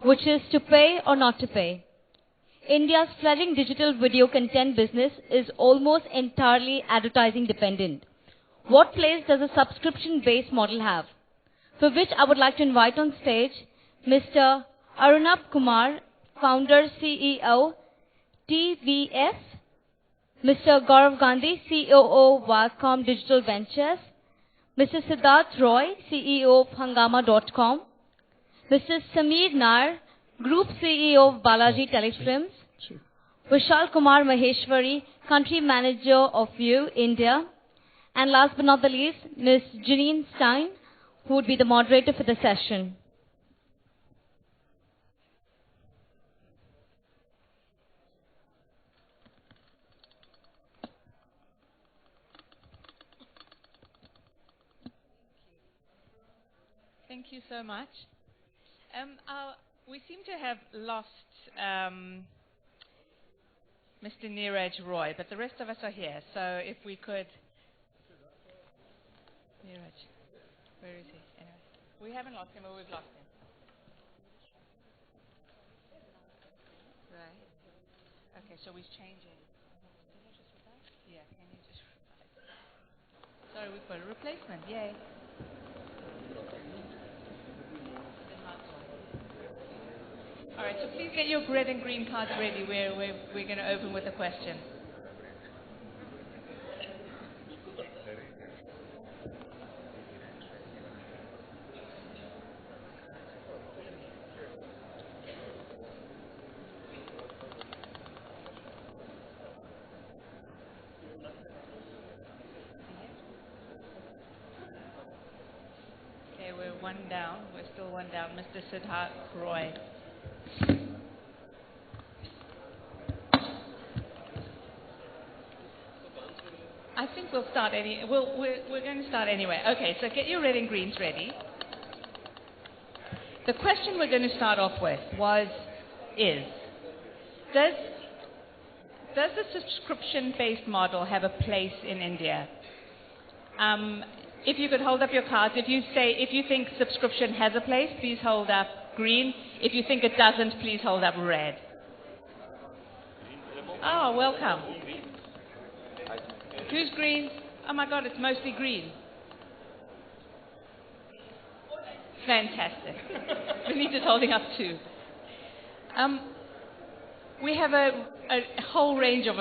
which is to pay or not to pay. India's fledgling digital video content business is almost entirely advertising dependent. What place does a subscription-based model have? For which I would like to invite on stage Mr. Arunabh Kumar, founder, CEO, TVS, Mr. Gaurav Gandhi, COO, Wacom Digital Ventures, Mr. Siddharth Roy, CEO of Hangama.com, Mr. Sameer Nair, Group CEO of Balaji Telefilms, Vishal Kumar Maheshwari, Country Manager of View, India, and last but not the least, Ms. Janine Stein, who would be the moderator for the session. Thank you so much. We seem to have lost Mr. Neeraj Roy, but the rest of us are here. So if we could... Neeraj, where is he? Anyway, we haven't lost him, or we've lost him. Right. Okay, so he's changing. Yeah, can you just... Sorry, we've got a replacement. Yay. All right, so please get your red and green cards ready. We're going to open with a question. Okay, we're one down. We're still one down. Mr. Siddharth Roy. I think we'll start we're going to start anyway. Okay, so get your red and greens ready. The question we're going to start off with does the subscription-based model have a place in India? If you could hold up your cards, if you think subscription has a place, please hold up green. If you think it doesn't, please hold up red. Oh, welcome. Who's green? Oh my God, it's mostly green. Fantastic. Benita's holding up two. We have a whole range of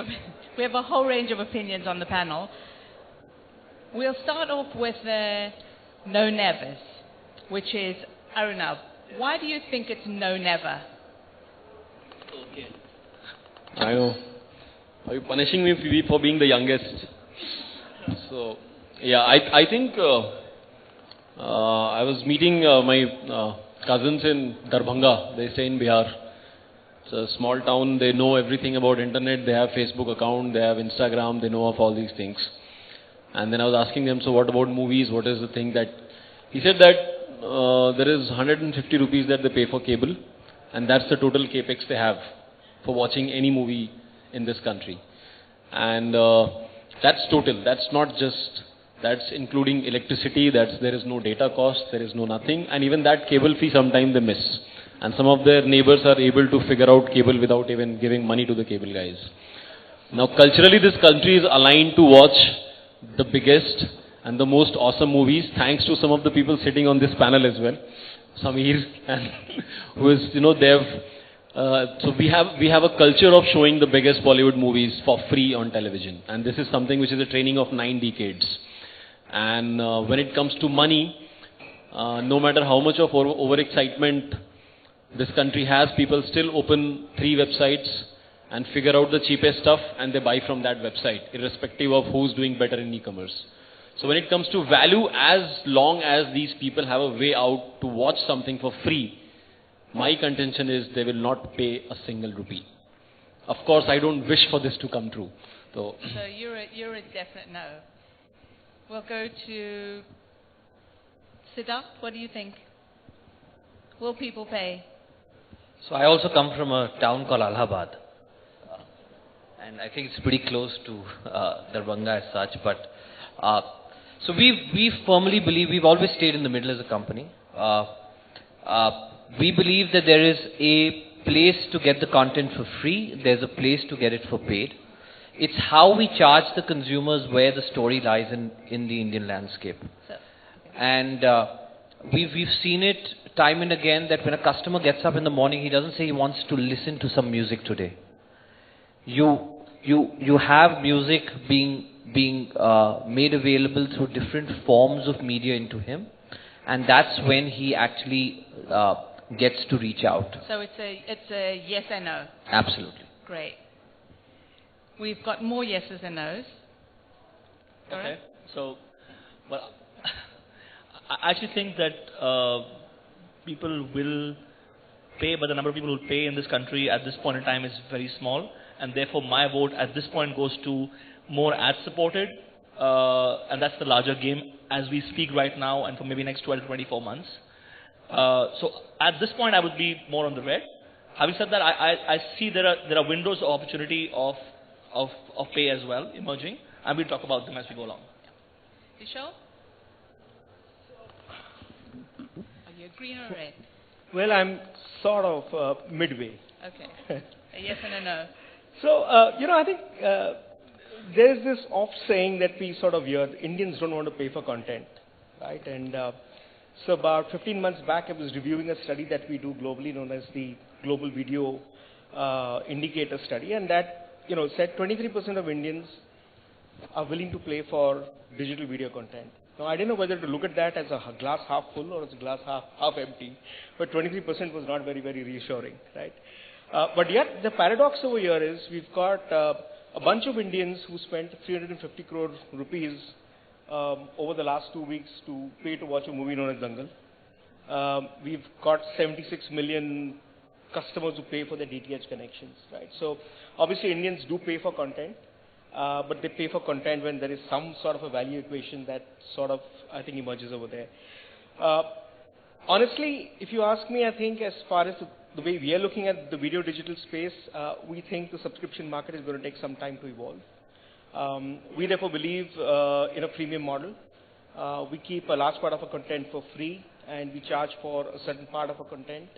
opinions on the panel. We'll start off with the no nevers, which is Arunabh. Why do you think it's no never? Okay. I know. Are you punishing me for being the youngest? So, yeah, I think I was meeting my cousins in Darbhanga. They stay in Bihar. It's a small town. They know everything about internet. They have Facebook account. They have Instagram. They know of all these things. And then I was asking them, so what about movies? What is the thing that... He said that there is 150 rupees that they pay for cable. And that's the total capex they have for watching any movie in this country. And that's total. That's not just... That's including electricity. There is no data cost. There is no nothing. And even that cable fee sometimes they miss. And some of their neighbors are able to figure out cable without even giving money to the cable guys. Now culturally this country is aligned to watch the biggest and the most awesome movies, thanks to some of the people sitting on this panel as well. Sameer, and who is, so we have a culture of showing the biggest Bollywood movies for free on television. And this is something which is a training of 9 decades. And when it comes to money, no matter how much of overexcitement this country has, people still open 3 websites and figure out the cheapest stuff and they buy from that website, irrespective of who's doing better in e-commerce. So when it comes to value, as long as these people have a way out to watch something for free, my contention is they will not pay a single rupee. Of course, I don't wish for this to come true. So you're a definite no. We'll go to Siddharth. What do you think? Will people pay? So I also come from a town called Allahabad. And I think it's pretty close to Darbhanga as such. But so we firmly believe, we've always stayed in the middle as a company. we believe that there is a place to get the content for free. There's a place to get it for paid. It's how we charge the consumers where the story lies in the Indian landscape. And we've seen it time and again that when a customer gets up in the morning, he doesn't say he wants to listen to some music today. You have music being made available through different forms of media into him, and that's when he actually gets to reach out. So it's a yes and no. Absolutely. Great. We've got more yeses and nos. Okay. So, well, I actually think that people will pay, but the number of people who pay in this country at this point in time is very small, and therefore my vote at this point goes to more ad-supported, and that's the larger game as we speak right now and for maybe next 12 to 24 months. So at this point I would be more on the red. Having said that, I see there are windows of opportunity of pay as well emerging, and we'll talk about them as we go along. Vishal? Are you green or red? Well, I'm sort of midway. Okay. A yes and a no. So, I think there is this oft saying that we sort of hear, Indians don't want to pay for content, right? And so about 15 months back, I was reviewing a study that we do globally known as the Global Video Indicator Study, and that, said 23% of Indians are willing to pay for digital video content. Now, I didn't know whether to look at that as a glass half full or as a glass half empty, but 23% was not very, very reassuring, right? But yet, the paradox over here is we've got a bunch of Indians who spent 350 crore rupees over the last 2 weeks to pay to watch a movie known as Dangal. We've got 76 million customers who pay for their DTH connections, right? So, obviously, Indians do pay for content. But they pay for content when there is some sort of a value equation that sort of, I think, emerges over there. Honestly, if you ask me, I think as far as the way we are looking at the video digital space, we think the subscription market is going to take some time to evolve. We therefore believe in a freemium model. We keep a large part of our content for free, and we charge for a certain part of our content.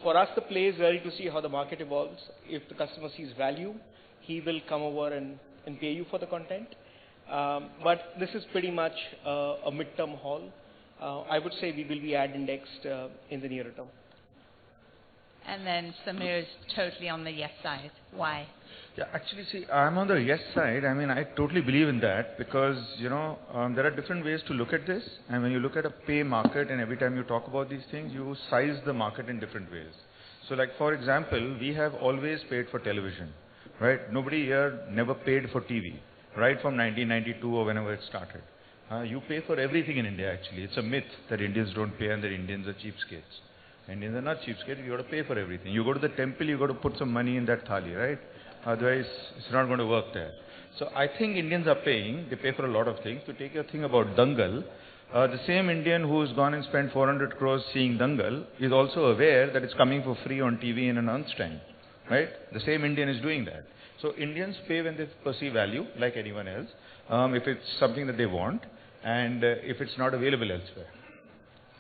For us, the play is really to see how the market evolves. If the customer sees value, he will come over and pay you for the content. But this is pretty much a midterm haul. I would say we will be ad indexed in the nearer term. And then Samir is totally on the yes side. Why? Yeah, actually, see, I'm on the yes side. I mean, I totally believe in that because, there are different ways to look at this. And when you look at a pay market and every time you talk about these things, you size the market in different ways. So, like, for example, we have always paid for television, right? Nobody here never paid for TV, right from 1992 or whenever it started. You pay for everything in India, actually. It's a myth that Indians don't pay and that Indians are cheapskates. Indians are not cheapskates. You got to pay for everything. You go to the temple, you got to put some money in that thali, right? Otherwise, it's not going to work there. So I think Indians are paying. They pay for a lot of things. To take your thing about Dangal, the same Indian who's gone and spent 400 crores seeing Dangal is also aware that it's coming for free on TV in an month's time, right? The same Indian is doing that. So Indians pay when they perceive value, like anyone else, if it's something that they want, and if it's not available elsewhere.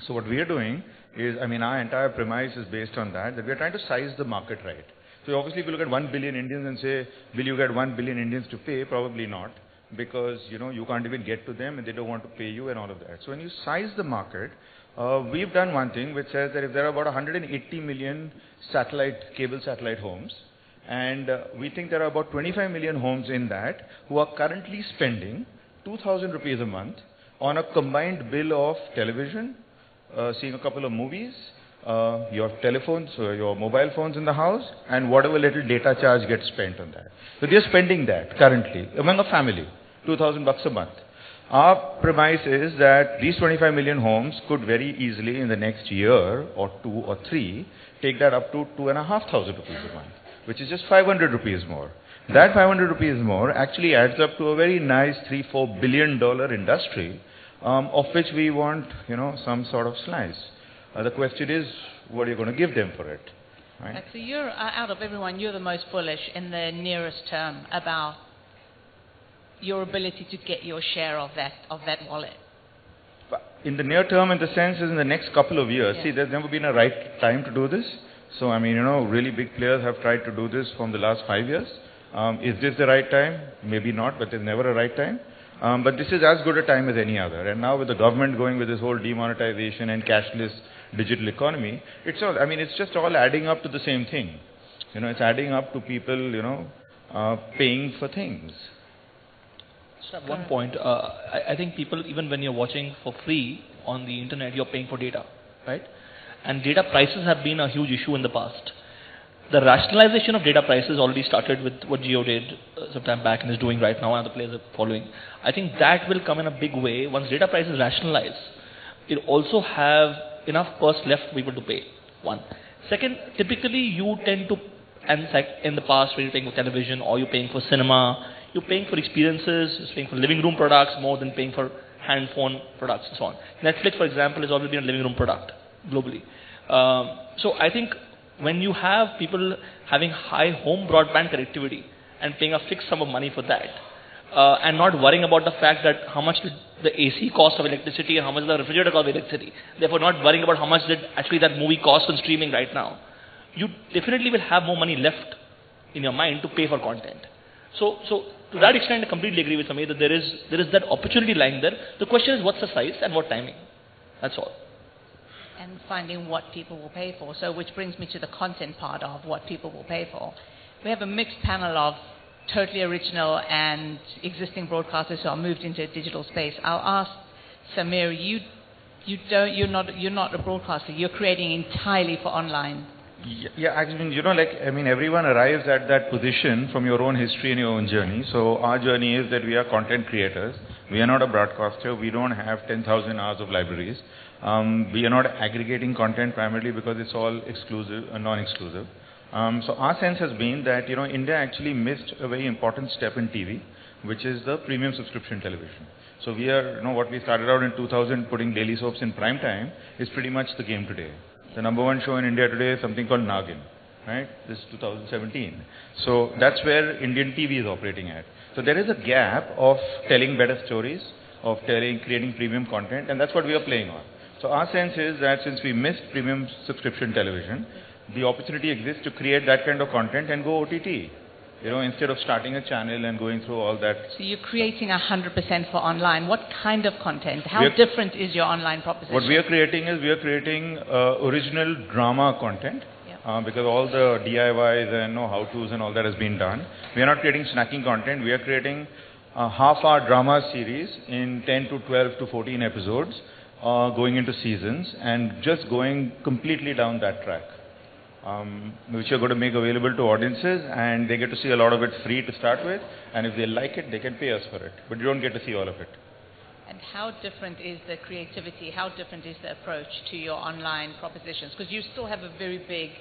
So what we are doing is, our entire premise is based on that we are trying to size the market right. So obviously if you look at 1 billion Indians and say, will you get 1 billion Indians to pay? Probably not, because, you can't even get to them and they don't want to pay you and all of that. So when you size the market, we've done one thing which says that if there are about 180 million cable satellite homes, and we think there are about 25 million homes in that who are currently spending 2,000 rupees a month on a combined bill of television, seeing a couple of movies, your telephones, your mobile phones in the house, and whatever little data charge gets spent on that. So they are spending that currently among a family, 2,000 bucks a month. Our premise is that these 25 million homes could very easily in the next year or 2 or 3 take that up to 2,500 rupees a month, which is just 500 rupees more. That 500 rupees more actually adds up to a very nice $3-4 billion industry, of which we want, some sort of slice. The question is, what are you going to give them for it? Right? So you're, out of everyone, you're the most bullish in the nearest term about your ability to get your share of that wallet. in the near term, in the sense, is in the next couple of years. See, there's never been a right time to do this. So, I mean, really big players have tried to do this from the last 5 years. Is this the right time? Maybe not, but there's never a right time. But this is as good a time as any other. And now with the government going with this whole demonetization and cashless digital economy, it's all, I mean, it's just all adding up to the same thing. It's adding up to people, paying for things. So at one point, I think people, even when you're watching for free on the internet, you're paying for data, right? And data prices have been a huge issue in the past. The rationalization of data prices already started with what Jio did some time back and is doing right now, and other players are following. I think that will come in a big way. Once data prices rationalize, it'll also have enough purse left for people to pay. One. Second, typically you tend to, and like in the past when you're paying for television or you're paying for cinema, you're paying for experiences, you're paying for living room products more than paying for hand phone products and so on. Netflix, for example, has always been a living room product globally. So I think when you have people having high home broadband connectivity and paying a fixed sum of money for that, and not worrying about the fact that how much did the AC cost of electricity and how much the refrigerator cost of electricity, therefore not worrying about how much did actually that movie cost on streaming right now, you definitely will have more money left in your mind to pay for content. So to that extent, I completely agree with Samir that there is that opportunity lying there. The question is what's the size and what timing. That's all. And finding what people will pay for. So which brings me to the content part of what people will pay for. We have a mixed panel of totally original and existing broadcasters who are moved into a digital space. I'll ask Samir, you're not a broadcaster. You're creating entirely for online. Yeah, actually, everyone arrives at that position from your own history and your own journey. So our journey is that we are content creators. We are not a broadcaster. We don't have 10,000 hours of libraries. We are not aggregating content primarily because it's all exclusive and non-exclusive. So our sense has been that, India actually missed a very important step in TV, which is the premium subscription television. So we are, what we started out in 2000 putting daily soaps in prime time is pretty much the game today. The number one show in India today is something called Nagin, right? This is 2017. So that's where Indian TV is operating at. So there is a gap of telling better stories, of creating premium content, and that's what we are playing on. So our sense is that since we missed premium subscription television, the opportunity exists to create that kind of content and go OTT. Instead of starting a channel and going through all that. So you're creating 100% for online. What kind of content? How different is your online proposition? What we are creating is original drama content. Because all the DIYs and how-tos and all that has been done. We are not creating snacking content. We are creating a half-hour drama series in 10 to 12 to 14 episodes, going into seasons and just going completely down that track. Which are going to make available to audiences, and they get to see a lot of it free to start with, and if they like it, they can pay us for it. But you don't get to see all of it. And how different is the creativity, how different is the approach to your online propositions? Because you still have a very big,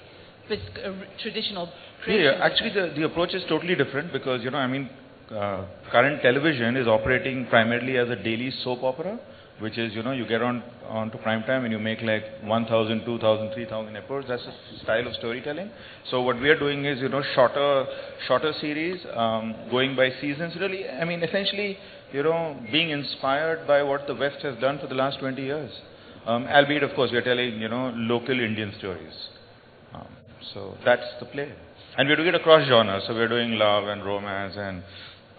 traditional creative. Yeah, actually the approach is totally different because, current television is operating primarily as a daily soap opera, which is, you get on to prime time and you make like 1,000, 2,000, 3,000 episodes. That's a style of storytelling. So what we are doing is, shorter series, going by seasons. Really, essentially, being inspired by what the West has done for the last 20 years. Albeit, of course, we are telling, local Indian stories. So that's the play. And we're doing it across genres. So we're doing love and romance and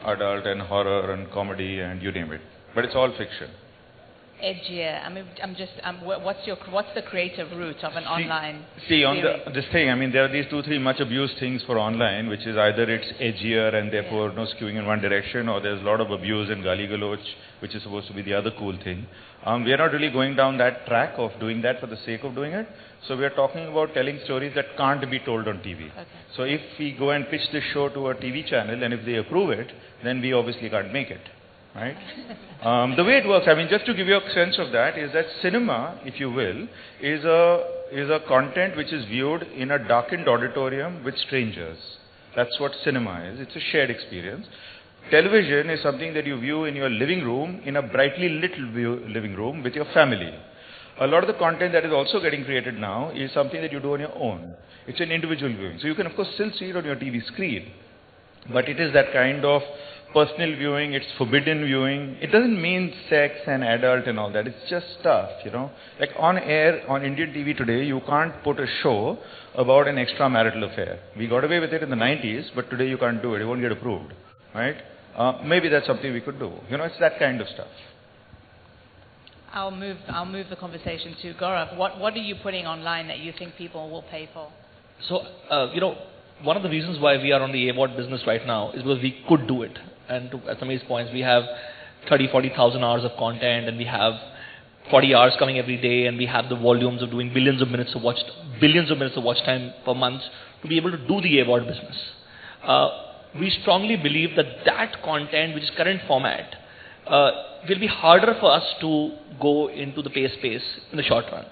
adult and horror and comedy and you name it. But it's all fiction. Edgier. What's the creative route of an online on this thing, there are these 2-3 much abused things for online, which is either it's edgier and therefore no skewing in one direction, or there's a lot of abuse and gali galoch, which is supposed to be the other cool thing. We are not really going down that track of doing that for the sake of doing it. So we are talking about telling stories that can't be told on TV. Okay. So if we go and pitch this show to a TV channel and if they approve it, then we obviously can't make it. Right? The way it works, just to give you a sense of that, is that cinema, if you will, is a content which is viewed in a darkened auditorium with strangers. That's what cinema is. It's a shared experience. Television is something that you view in your living room, in a brightly lit living room with your family. A lot of the content that is also getting created now is something that you do on your own. It's an individual viewing. So you can, of course, still see it on your TV screen. But it is that kind of personal viewing, it's forbidden viewing. It doesn't mean sex and adult and all that. It's just stuff, you know. Like on air, on Indian TV today, you can't put a show about an extramarital affair. We got away with it in the 90s, but today you can't do it. It won't get approved, right? Maybe that's something we could do. You know, it's that kind of stuff. I'll move the conversation to Gaurav. What are you putting online that you think people will pay for? So, one of the reasons why we are on the AWOD business right now is because we could do it. And to Sameer's points, we have 40,000 hours of content, and we have 40 hours coming every day, and we have the volumes of doing billions of minutes of watch time per month to be able to do the AWOD business. We strongly believe that content, which is current format, will be harder for us to go into the pay space in the short run.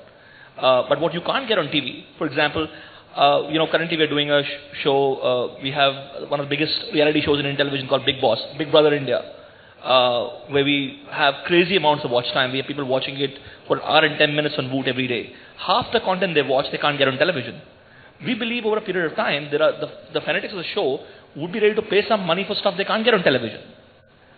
But what you can't get on TV, for example, currently we are doing a show, we have one of the biggest reality shows in Indian television called Big Boss, Big Brother India, where we have crazy amounts of watch time. We have people watching it for an hour and 10 minutes on Voot every day. Half the content they watch, they can't get on television. We believe over a period of time, there are the fanatics of the show would be ready to pay some money for stuff they can't get on television.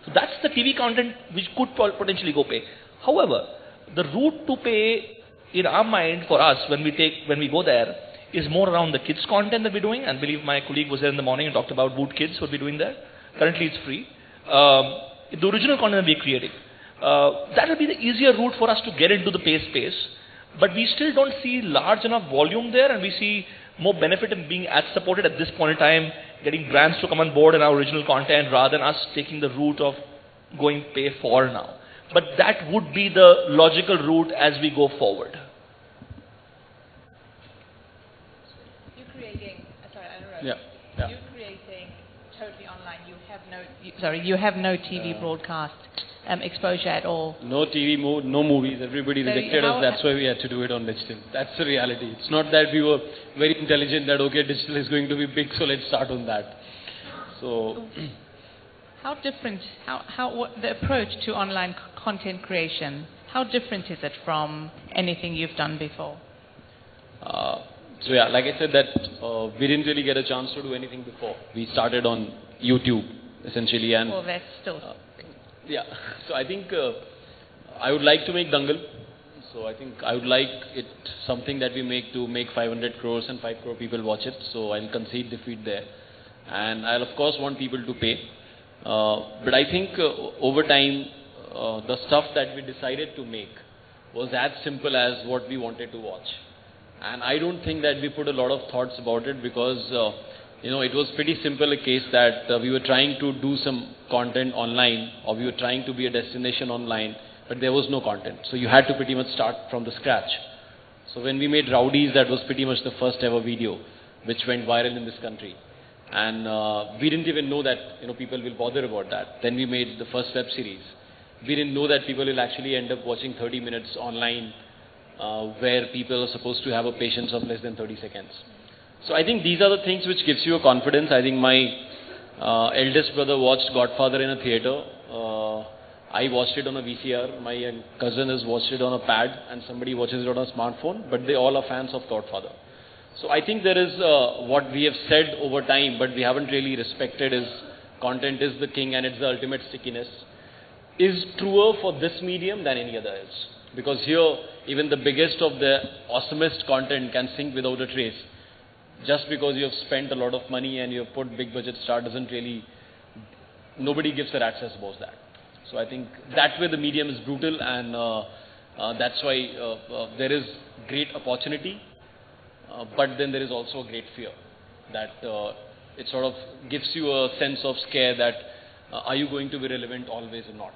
So that's the TV content which could potentially go pay. However, the route to pay in our mind for us when we go there is more around the kids content that we're doing. And I believe my colleague was there in the morning and talked about Voot Kids, what we're doing there. Currently it's free. The original content that we're creating. That will be the easier route for us to get into the pay space. But we still don't see large enough volume there, and we see more benefit in being ad supported at this point in time, getting brands to come on board in our original content rather than us taking the route of going pay for now. But that would be the logical route as we go forward. You're creating, sorry, I interrupted. Yeah. You're creating totally online. You have no TV broadcast exposure at all. No TV, no movies. Everybody rejected us. That's why we had to do it on digital. That's the reality. It's not that we were very intelligent that, okay, digital is going to be big, so let's start on that. So, how different, what the approach to online content creation, how different is it from anything you've done before? So yeah, like I said that we didn't really get a chance to do anything before. We started on YouTube, essentially. And well, that's still... yeah, so I think I would like to make Dangal. So I think I would like it something that we make 500 crores and 5 crore people watch it. So I'll concede defeat there. And I'll of course want people to pay. But I think over time, the stuff that we decided to make was as simple as what we wanted to watch. And I don't think that we put a lot of thoughts about it because it was pretty simple a case that we were trying to do some content online, or we were trying to be a destination online, but there was no content. So you had to pretty much start from the scratch. So when we made Rowdies, that was pretty much the first ever video which went viral in this country. And we didn't even know that people will bother about that. Then we made the first web series. We didn't know that people will actually end up watching 30 minutes online where people are supposed to have a patience of less than 30 seconds. So I think these are the things which gives you a confidence. I think my eldest brother watched Godfather in a theater. I watched it on a VCR. My cousin has watched it on a pad, and somebody watches it on a smartphone. But they all are fans of Godfather. So I think there is what we have said over time, but we haven't really respected is content is the king and it's the ultimate stickiness, is truer for this medium than any other else. Because here, even the biggest of the awesomest content can sink without a trace. Just because you have spent a lot of money and you have put big budget star doesn't really, nobody gives a rat's ass about that. So I think that way the medium is brutal, and that's why there is great opportunity, but then there is also a great fear that it sort of gives you a sense of scare that are you going to be relevant always or not.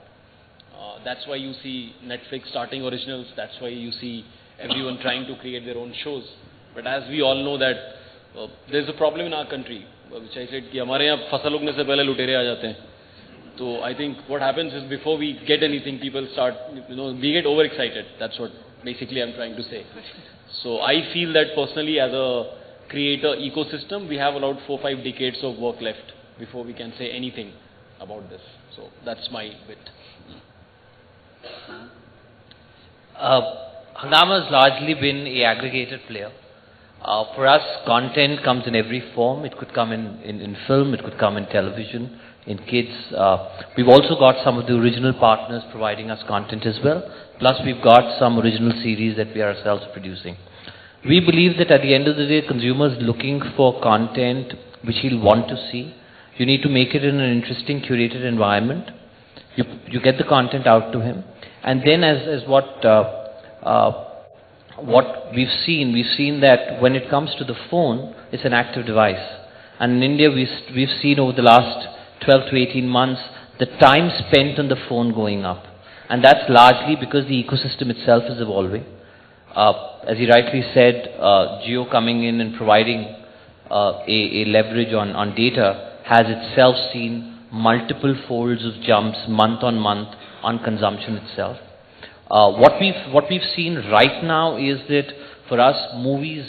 That's why you see Netflix starting originals, that's why you see everyone trying to create their own shows. But as we all know that there's a problem in our country, which I said कि हमारे यहाँ फसल उगने से पहले लुटेरे आ जाते हैं. So I think what happens is before we get anything, people start, we get overexcited. That's what basically I'm trying to say. So I feel that personally as a creator ecosystem, we have about 4-5 decades of work left before we can say anything about this. So that's my bit. Hungama has largely been a aggregated player. For us, content comes in every form. It could come in film, it could come in television, in kids. We've also got some of the original partners providing us content as well. Plus we've got some original series that we are ourselves producing. We believe that at the end of the day, consumers looking for content which he'll want to see. You need to make it in an interesting, curated environment. You get the content out to him. And then as what we've seen that when it comes to the phone, it's an active device. And in India, we've seen over the last 12 to 18 months, the time spent on the phone going up. And that's largely because the ecosystem itself is evolving. As he rightly said, Jio coming in and providing a leverage on data has itself seen multiple folds of jumps month on month on consumption itself. What we've seen right now is that for us, movies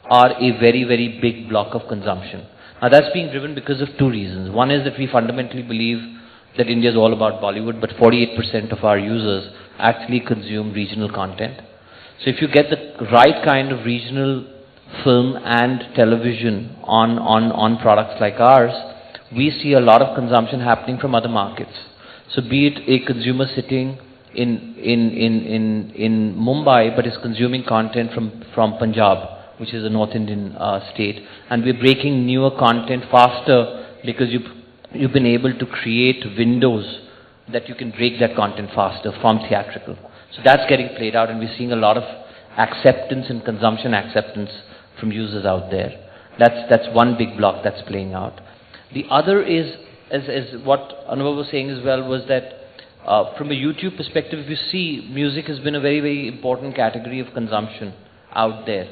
are a very, very big block of consumption. Now that's being driven because of two reasons. One is that we fundamentally believe that India is all about Bollywood, but 48% of our users actually consume regional content. So if you get the right kind of regional film and television on products like ours, we see a lot of consumption happening from other markets. So be it a consumer sitting in Mumbai, but is consuming content from Punjab, which is a North Indian state, and we're breaking newer content faster because you've been able to create windows that you can break that content faster from theatrical. So that's getting played out, and we're seeing a lot of acceptance and consumption acceptance from users out there. That's one big block that's playing out. The other is, as what Anubhav was saying as well, was that from a YouTube perspective, if you see, music has been a very, very important category of consumption out there.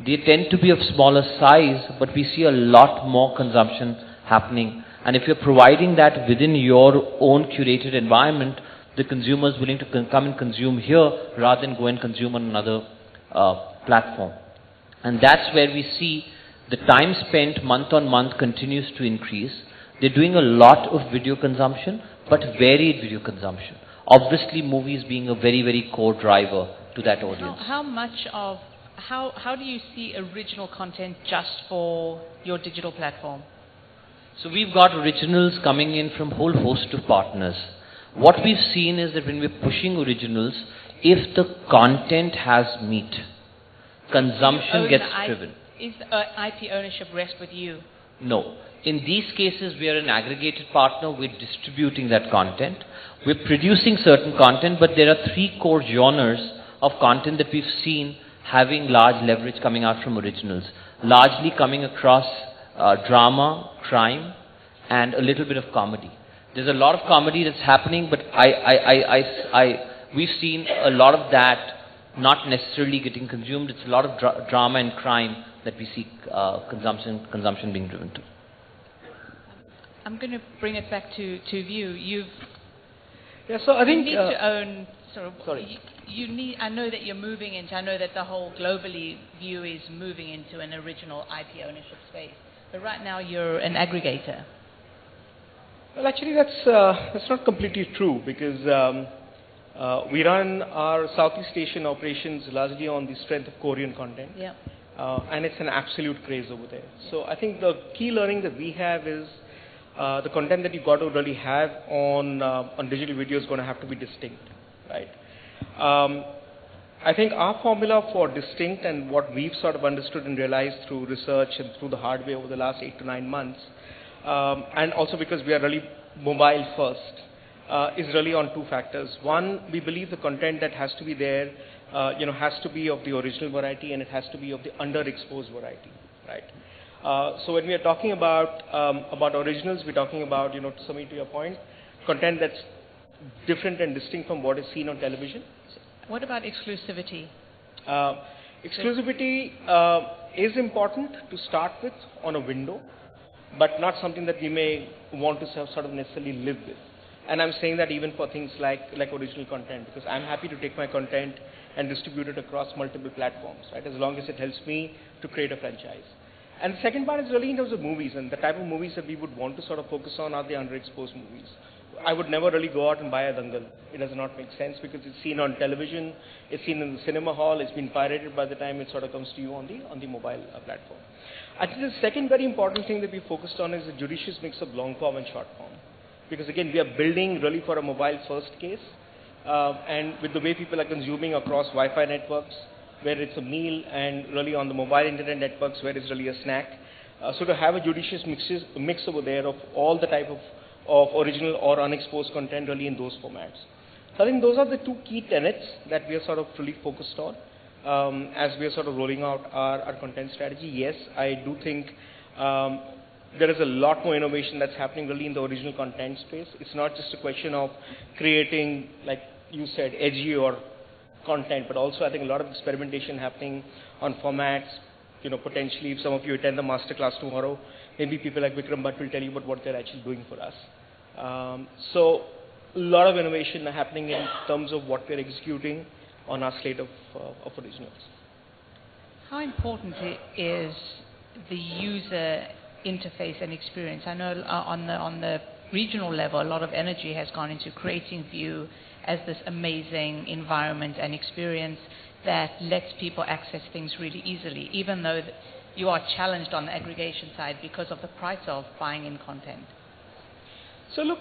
They tend to be of smaller size, but we see a lot more consumption happening. And if you're providing that within your own curated environment, the consumer is willing to come and consume here rather than go and consume on another platform. And that's where we see the time spent month on month continues to increase. They're doing a lot of video consumption, but varied video consumption. Obviously, movies being a very, very core driver to that audience. How do you see original content just for your digital platform? So we've got originals coming in from a whole host of partners. What we've seen is that when we're pushing originals, if the content has meat, consumption gets driven. Is IP ownership rest with you? No. In these cases, we are an aggregated partner. We're distributing that content. We're producing certain content, but there are three core genres of content that we've seen having large leverage coming out from originals. Largely coming across drama, crime, and a little bit of comedy. There's a lot of comedy that's happening, but we've seen a lot of that not necessarily getting consumed. It's a lot of drama and crime that we see consumption being driven to. I'm going to bring it back to you. So I think you need to own sort of. Sorry. You need. I know that you're moving into. I know that the whole globally view is moving into an original IP ownership space. But right now you're an aggregator. Well, actually, that's not completely true because we run our Southeast Asian operations largely on the strength of Korean content. Yeah. And it's an absolute craze over there. So I think the key learning that we have is the content that you got to really have on digital video is going to have to be distinct, right? I think our formula for distinct and what we've sort of understood and realized through research and through the hard way over the last 8 to 9 months, and also because we are really mobile first, is really on two factors. One, we believe the content that has to be there, has to be of the original variety and it has to be of the underexposed variety, right? So when we are talking about originals, we're talking about, to Samir, to your point, content that's different and distinct from what is seen on television. What about exclusivity? Exclusivity is important to start with on a window, but not something that we may want to sort of necessarily live with. And I'm saying that even for things like original content, because I'm happy to take my content and distribute it across multiple platforms, right? As long as it helps me to create a franchise. And the second part is really in terms of movies and the type of movies that we would want to sort of focus on are the underexposed movies. I would never really go out and buy a Dangal. It does not make sense because it's seen on television, it's seen in the cinema hall, it's been pirated by the time it sort of comes to you on the mobile platform. I think the second very important thing that we focused on is a judicious mix of long form and short form. because again, we are building really for a mobile first case. And with the way people are consuming across Wi-Fi networks, where it's a meal, and really on the mobile internet networks, where it's really a snack. So to have a judicious mix over there of all the type of original or unexposed content really in those formats. So I think those are the two key tenets that we are sort of really focused on as we are sort of rolling out our content strategy. Yes, I do think there is a lot more innovation that's happening really in the original content space. It's not just a question of creating, like you said, edgy or content, but also I think a lot of experimentation happening on formats. You know, potentially if some of you attend the masterclass tomorrow, maybe people like Vikram Bhatt will tell you about what they're actually doing for us. So a lot of innovation happening in terms of what we're executing on our slate of originals. How important is the user interface and experience? I know on the regional level, a lot of energy has gone into creating View as this amazing environment and experience that lets people access things really easily, even though you are challenged on the aggregation side because of the price of buying in content. So look,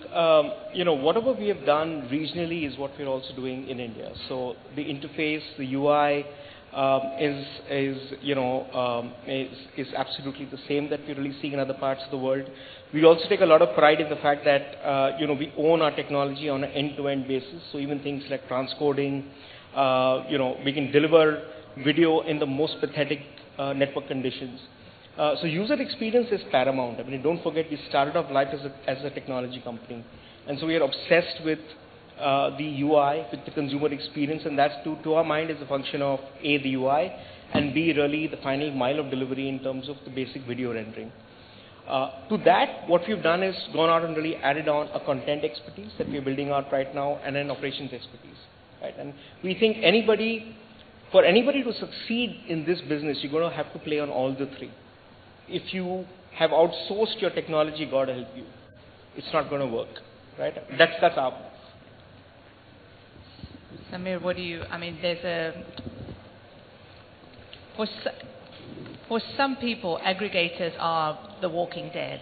you know, whatever we have done regionally is what we're also doing in India. So the interface, the UI is absolutely the same that we're really seeing in other parts of the world. We also take a lot of pride in the fact that we own our technology on an end-to-end basis. So even things like transcoding, we can deliver video in the most pathetic network conditions. So user experience is paramount. I mean, don't forget, we started off life as a technology company. And so we are obsessed with the UI, with the consumer experience, and that's to our mind is a function of A, the UI, and B, really the final mile of delivery in terms of the basic video rendering. To that, what we've done is gone out and really added on a content expertise that we're building out right now and an operations expertise. Right? And we think for anybody to succeed in this business, you're going to have to play on all the three. If you have outsourced your technology, God help you. It's not going to work. Right? That's our. Samir, what do you, I mean, for some people, aggregators are the walking dead,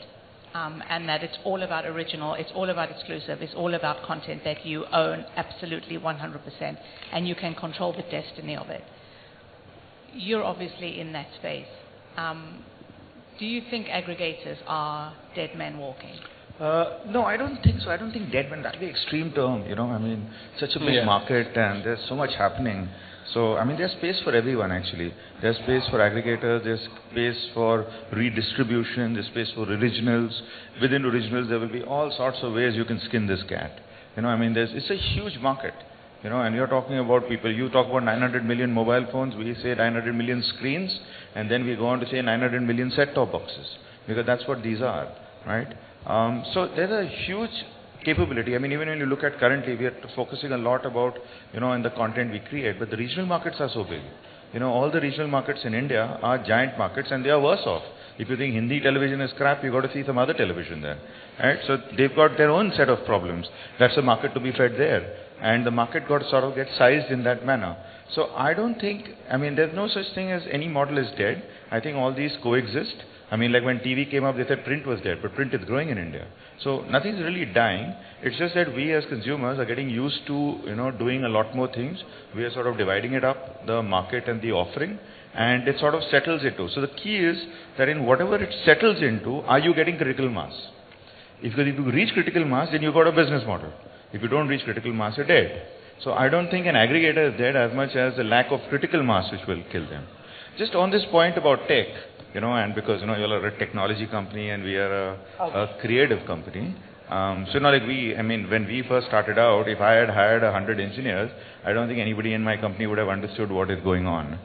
and that it's all about original, it's all about exclusive, it's all about content that you own absolutely 100%, and you can control the destiny of it. You're obviously in that space. Do you think aggregators are dead men walking? No, I don't think so. I don't think dead men, that's the extreme term, I mean, such a big market and there's so much happening. So, I mean, there's space for everyone actually. There's space for aggregators, there's space for redistribution, there's space for originals. Within originals, there will be all sorts of ways you can skin this cat. I mean, it's a huge market. And you're talking about people, you talk about 900 million mobile phones, we say 900 million screens, and then we go on to say 900 million set-top boxes, because that's what these are, right? So there's a huge capability. I mean, even when you look at currently, we are focusing a lot about, in the content we create, but the regional markets are so big. All the regional markets in India are giant markets, and they are worse off. If you think Hindi television is crap, you've got to see some other television there, right? So they've got their own set of problems. That's a market to be fed there. And the market got sort of get sized in that manner. So I don't think, I mean, there's no such thing as any model is dead. I think all these coexist. I mean, like when TV came up, they said print was dead, but print is growing in India. So nothing's really dying. It's just that we as consumers are getting used to, doing a lot more things. We are sort of dividing it up, the market and the offering, and it sort of settles into. So the key is that in whatever it settles into, are you getting critical mass? If you reach critical mass, then you've got a business model. If you don't reach critical mass, you're dead. So I don't think an aggregator is dead as much as the lack of critical mass which will kill them. Just on this point about tech, and because, you are a technology company and we are a creative company. So, when we first started out, if I had hired 100 engineers, I don't think anybody in my company would have understood what is going on.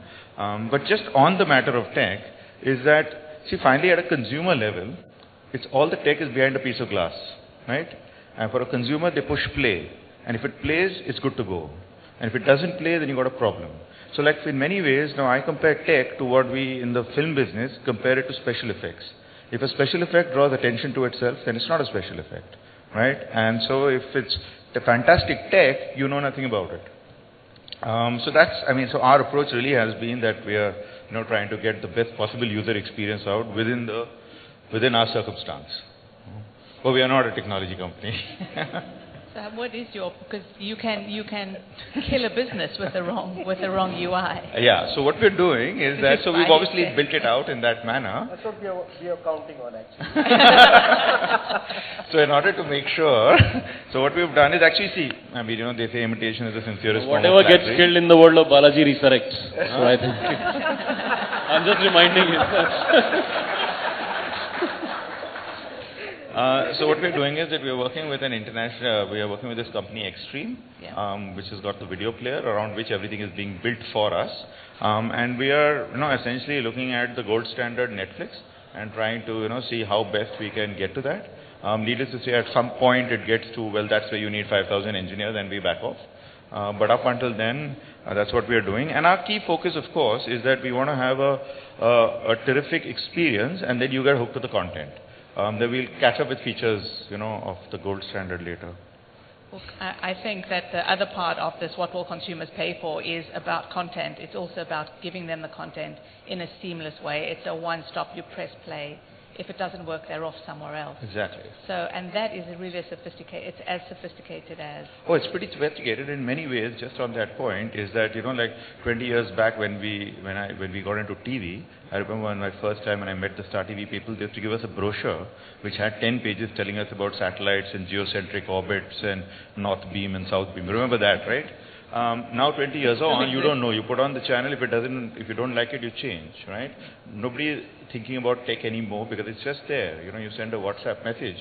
But just on the matter of tech, is that, see, finally at a consumer level, it's all the tech is behind a piece of glass, right? And for a consumer, they push play. And if it plays, it's good to go. And if it doesn't play, then you've got a problem. So like in many ways, now I compare tech to what we in the film business compare it to special effects. If a special effect draws attention to itself, then it's not a special effect, right? And so if it's a fantastic tech, you know nothing about it. So our approach really has been that we are, trying to get the best possible user experience out within our circumstance. But we are not a technology company. So what is your, because you can kill a business with the wrong UI. Yeah, so what we're doing is that, so we've obviously built it out in that manner. That's what we are counting on actually. So in order to make sure, so what we've done is actually see, I mean, they say imitation is the sincerest form of Whatever gets flattery. killed in the world of Balaji resurrects. So I think I'm just reminding you. So what we're doing is that we're working with an international, we are working with this company Extreme, which has got the video player around which everything is being built for us. And we are, essentially looking at the gold standard Netflix and trying to, see how best we can get to that. Needless to say, at some point it gets to, well, that's where you need 5,000 engineers and we back off. But up until then, that's what we are doing. And our key focus, of course, is that we want to have a terrific experience and then you get hooked to the content. Then we'll catch up with features, of the gold standard later. Well, I think that the other part of this, what will consumers pay for, is about content. It's also about giving them the content in a seamless way. It's a one-stop, you press play. If it doesn't work, they're off somewhere else. Exactly. So, and that is really sophisticated. It's as sophisticated as... Oh, it's pretty sophisticated in many ways. Just on that point is that, like 20 years back when we got into TV, I remember when my first time when I met the Star TV people, they used to give us a brochure which had 10 pages telling us about satellites and geocentric orbits and north beam and south beam. Remember that, right? Now 20 years on, you don't know. You put on the channel, if you don't like it, you change, right? Nobody is thinking about tech anymore because it's just there. You send a WhatsApp message.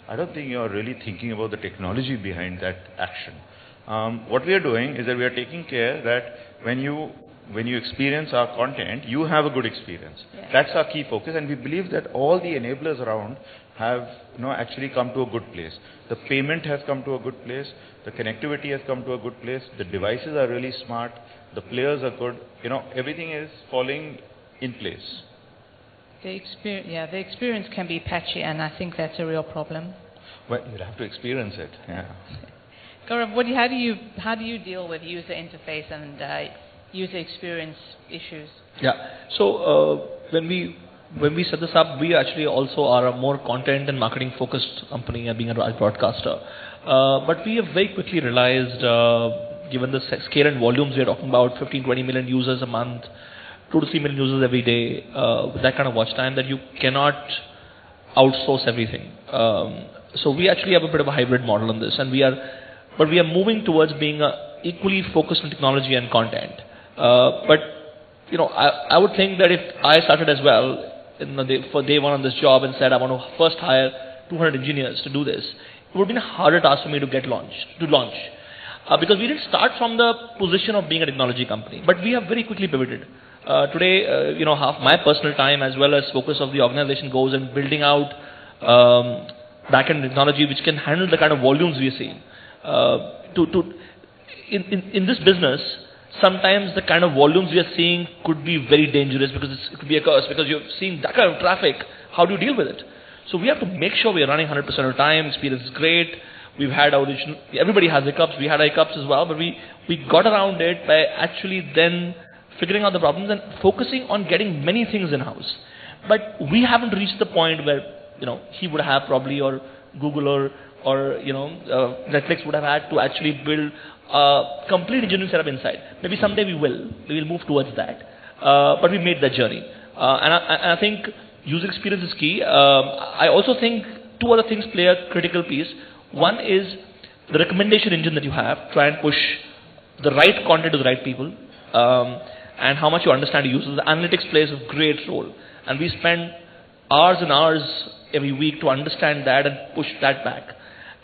I don't think you're really thinking about the technology behind that action. What we are doing is that we are taking care that when you experience our content, you have a good experience. Yeah. That's our key focus, and we believe that all the enablers around have actually come to a good place. The payment has come to a good place. The connectivity has come to a good place. The devices are really smart. The players are good. Everything is falling in place. The experience can be patchy, and I think that's a real problem. Well, you'll have to experience it. Yeah. Gaurav, how do you deal with user interface and user experience issues? Yeah. So when we set this up, we actually also are a more content and marketing focused company, being a broadcaster. But we have very quickly realized, given the scale and volumes we are talking about, 15-20 million users a month, 2 to 3 million users every day, with that kind of watch time, that you cannot outsource everything. So we actually have a bit of a hybrid model on this, and we are moving towards being equally focused on technology and content. But I would think that if I started as well for day one on this job and said I want to first hire 200 engineers to do this, it would have been a harder task for me to launch. Because we didn't start from the position of being a technology company, but we have very quickly pivoted. Today, half my personal time as well as focus of the organization goes in building out back-end technology which can handle the kind of volumes we are seeing. In this business, sometimes the kind of volumes we are seeing could be very dangerous because it could be a curse, because you're seeing that kind of traffic. How do you deal with it? So we have to make sure we are running 100% of the time. Experience is great. We've had everybody has hiccups. We had hiccups as well, but we got around it by actually then figuring out the problems and focusing on getting many things in-house. But we haven't reached the point where he would have probably, or Google or Netflix would have had to actually build a complete engineering setup inside. Maybe someday we will move towards that. But we made that journey. And I think user experience is key. I also think two other things play a critical piece. One is the recommendation engine that you have. Try and push the right content to the right people. And how much you understand your users. The analytics plays a great role. And we spend hours and hours every week to understand that and push that back.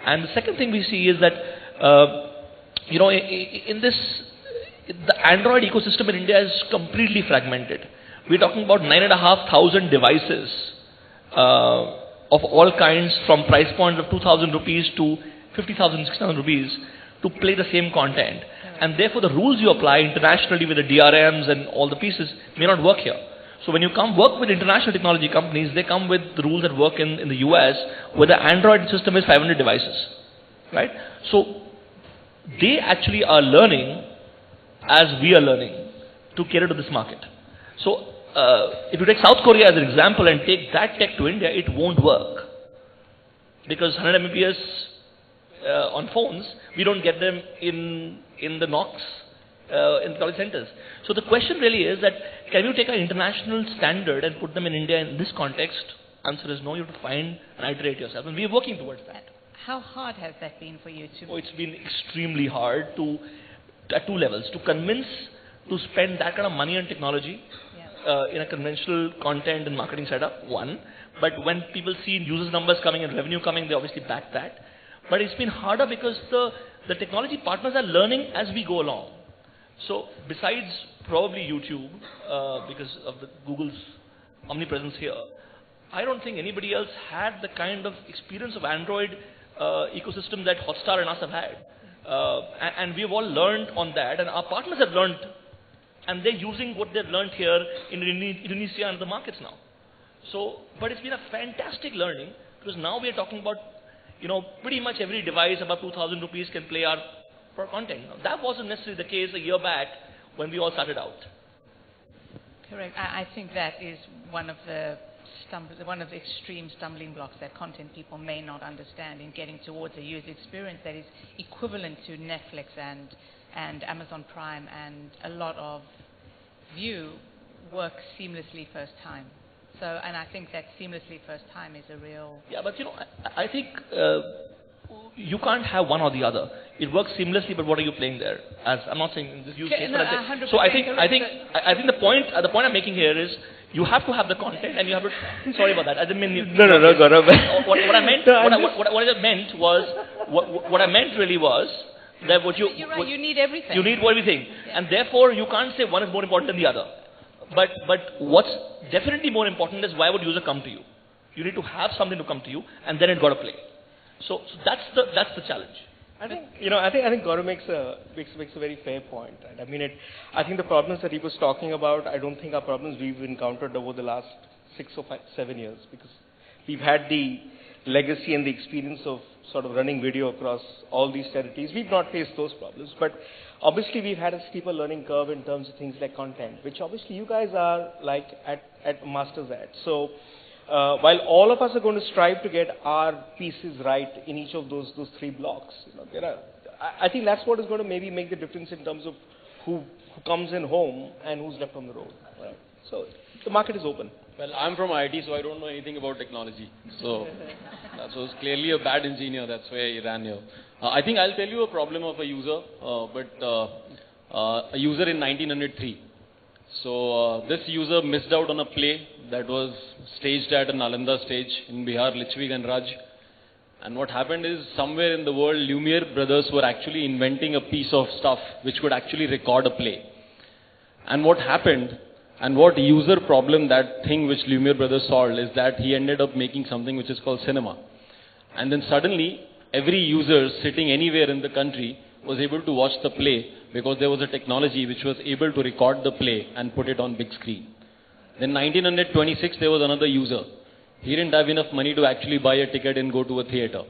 And the second thing we see is that the Android ecosystem in India is completely fragmented. We're talking about 9,500 devices of all kinds, from price points of 2,000 rupees to 50,000, 60,000 rupees to play the same content. And therefore the rules you apply internationally with the DRMs and all the pieces may not work here. So when you come work with international technology companies, they come with the rules that work in the US, where the Android system is 500 devices, right? So they actually are learning as we are learning to cater to this market. So if you take South Korea as an example and take that tech to India, it won't work. because 100 Mbps on phones, we don't get them in the NOCs, in college centers. So the question really is that, can you take an international standard and put them in India in this context? Answer is no, you have to find and iterate yourself. And we're working towards that. How hard has that been for you to? Oh, it's been extremely hard at two levels, to convince to spend that kind of money on technology in a conventional content and marketing setup, one. But when people see users numbers coming and revenue coming, they obviously back that. But it's been harder because the technology partners are learning as we go along. So besides probably YouTube, because of Google's omnipresence here, I don't think anybody else had the kind of experience of Android ecosystem that Hotstar and us have had. And we've all learned on that, and our partners have learned, and they're using what they've learned here in Indonesia and the markets now. So, but it's been a fantastic learning, because now we're talking about, pretty much every device above 2,000 rupees can play our content. Now, that wasn't necessarily the case a year back when we all started out. Correct. I think that is one of the extreme stumbling blocks that content people may not understand in getting towards a user experience that is equivalent to Netflix and Amazon Prime, and a lot of View work seamlessly first time. So, and I think that seamlessly first time is a real... Yeah, but I think you can't have one or the other. It works seamlessly, but what are you playing there? As I'm not saying in this use case, but I'm saying, so I think the point I'm making here is, you have to have the content, and you have to. Sorry about that. I didn't mean. No, Gaurav. What I meant. What I meant was. What I meant really was that what you. You're right. You need everything. You need everything, and therefore you can't say one is more important than the other. But what's definitely more important is, why would user come to you? You need to have something to come to you, and then it got to play. So that's the challenge. I think Gaurav makes a very fair point. Right? I mean, I think the problems that he was talking about, I don't think are problems we've encountered over the last 6 or 7 years, because we've had the legacy and the experience of sort of running video across all these territories. We've not faced those problems, but obviously we've had a steeper learning curve in terms of things like content, which obviously you guys are like at masters at. So while all of us are going to strive to get our pieces right in each of those 3 blocks, I think that's what is going to maybe make the difference in terms of who comes in home and who's left on the road. Right? So the market is open. Well, I'm from IT, so I don't know anything about technology. So that was clearly a bad engineer. That's why he ran here. I think I'll tell you a problem of a user, a user in 1903. So this user missed out on a play that was staged at a Nalanda stage in Bihar, Lichvi and Raj. And what happened is, somewhere in the world, Lumiere brothers were actually inventing a piece of stuff which could actually record a play. And what happened, and what user problem that thing which Lumiere brothers solved, is that he ended up making something which is called cinema. And then suddenly, every user sitting anywhere in the country was able to watch the play, because there was a technology which was able to record the play and put it on big screen. Then 1926, there was another user. He didn't have enough money to actually buy a ticket and go to a theatre.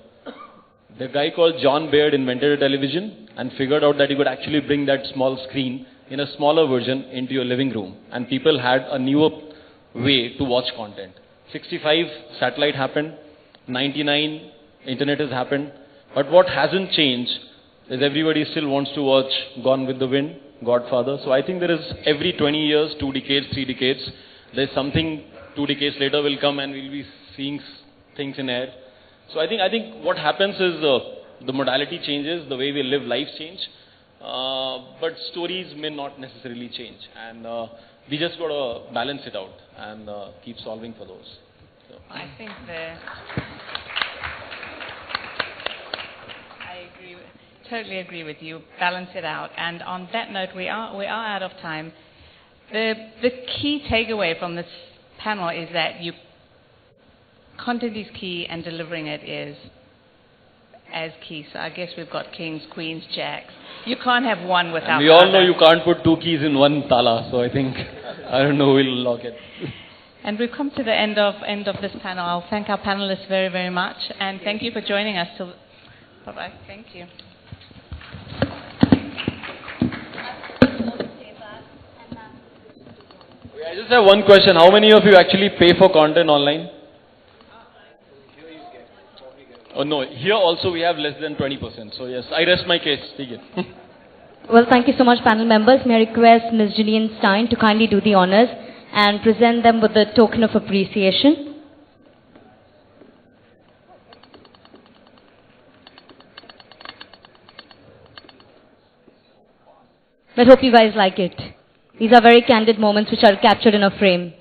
The guy called John Baird invented a television and figured out that he could actually bring that small screen in a smaller version into your living room. And people had a newer way to watch content. 65, satellite happened. 99, internet has happened. But what hasn't changed is everybody still wants to watch Gone with the Wind, Godfather. So I think there is every 20 years, 2 decades, 3 decades, there's something 2 decades later will come and we'll be seeing things in air. So I think what happens is the modality changes, the way we live lives change, but stories may not necessarily change. And we just got to balance it out and keep solving for those. So. I think totally agree with you. Balance it out. And on that note, we are out of time. The key takeaway from this panel is that content is key and delivering it is as key. So I guess we've got kings, queens, jacks. You can't have one without and we all know you can't put 2 keys in one tala. So I think, I don't know, we'll lock it. And we've come to the end of this panel. I'll thank our panelists very, very much. And thank you for joining us. Bye-bye. Thank you. I just have one question. How many of you actually pay for content online? Oh no, here also we have less than 20%. So yes, I rest my case. Take it. Well, thank you so much, panel members. May I request Ms. Gillian Stein to kindly do the honors and present them with the token of appreciation. I hope you guys like it. These are very candid moments which are captured in a frame.